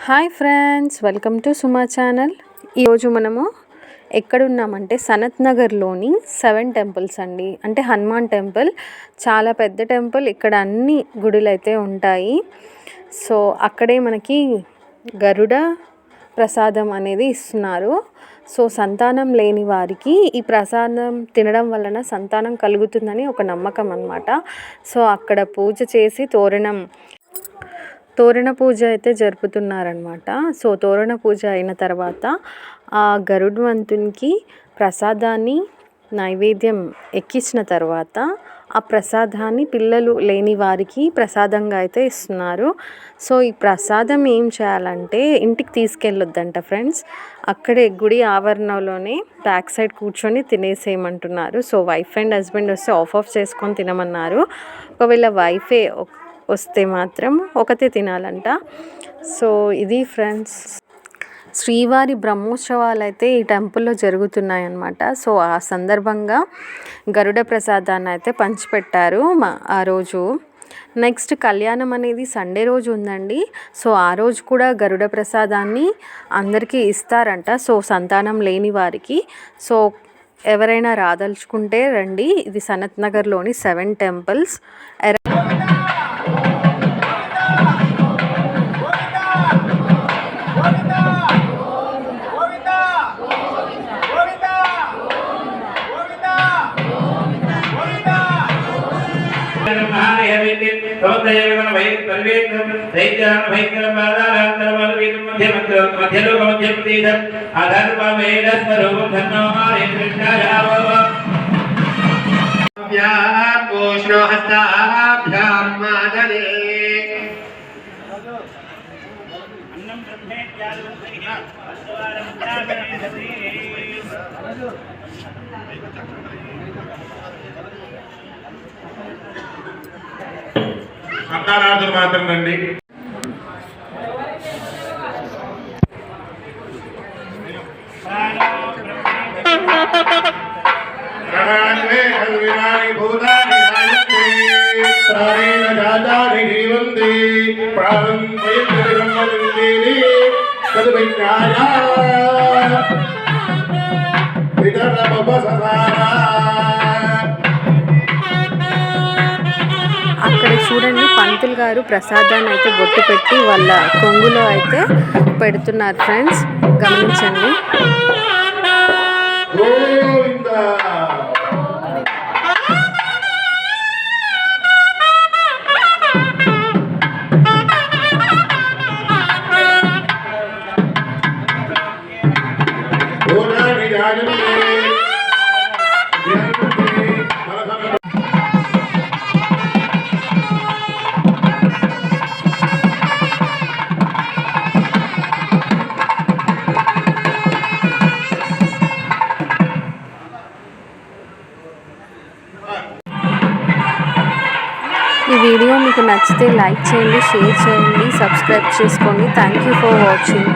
Hi friends, welcome to Suma channel. ఈరోజు మనము ఎక్కడున్నామంటే సనత్ నగర్లోని 7 టెంపుల్స్ అండి. అంటే హనుమాన్ టెంపుల్ చాలా పెద్ద టెంపుల్. ఇక్కడ అన్ని గుడులు అయితే ఉంటాయి. సో అక్కడే మనకి గరుడ ప్రసాదం అనేది ఇస్తున్నారు. సో సంతానం లేని వారికి ఈ ప్రసాదం తినడం వలన సంతానం కలుగుతుందని ఒక నమ్మకం అన్నమాట. సో అక్కడ పూజ చేసి తోరణ పూజ అయితే జరుపుతున్నారనమాట. సో తోరణ పూజ అయిన తర్వాత ఆ గరుడ్వంతునికి ప్రసాదాన్ని నైవేద్యం ఎక్కించిన తర్వాత ఆ ప్రసాదాన్ని పిల్లలు లేని వారికి ప్రసాదంగా అయితే ఇస్తున్నారు. సో ఈ ప్రసాదం ఏం చేయాలంటే ఇంటికి తీసుకెళ్ళొద్దంట ఫ్రెండ్స్. అక్కడే గుడి ఆవరణలోనే బ్యాక్ సైడ్ కూర్చొని తినేసేయమంటున్నారు. సో వైఫ్ అండ్ హస్బెండ్ వస్తే ఆఫ్ చేసుకొని తినమన్నారు. ఒకవేళ వైఫే వస్తే మాత్రం ఒకతే తినాలంట. సో ఇది ఫ్రెండ్స్, శ్రీవారి బ్రహ్మోత్సవాలు అయితే ఈ టెంపుల్లో జరుగుతున్నాయన్నమాట. సో ఆ సందర్భంగా గరుడ ప్రసాదాన్ని అయితే పంచిపెట్టారు ఆ రోజు. నెక్స్ట్ కళ్యాణం అనేది సండే రోజు ఉందండి. సో ఆ రోజు కూడా గరుడ ప్రసాదాన్ని అందరికీ ఇస్తారంట. సో సంతానం లేని వారికి. సో ఎవరైనా రాదలుచుకుంటే రండి. ఇది సనత్ నగర్లోని 7 టెంపుల్స్. అన్నారాధన మాత్రం రండి. అక్కడ చూడండి, పంతులు గారు ప్రసాదాన్ని అయితే బొట్టు పెట్టి వాళ్ళ కొంగులో అయితే పెడుతున్నారు ఫ్రెండ్స్, గమనించండి. ఈ వీడియో మీకు నచ్చితే లైక్ చేయండి, షేర్ చేయండి, సబ్స్క్రైబ్ చేసుకోండి. Thank you for watching.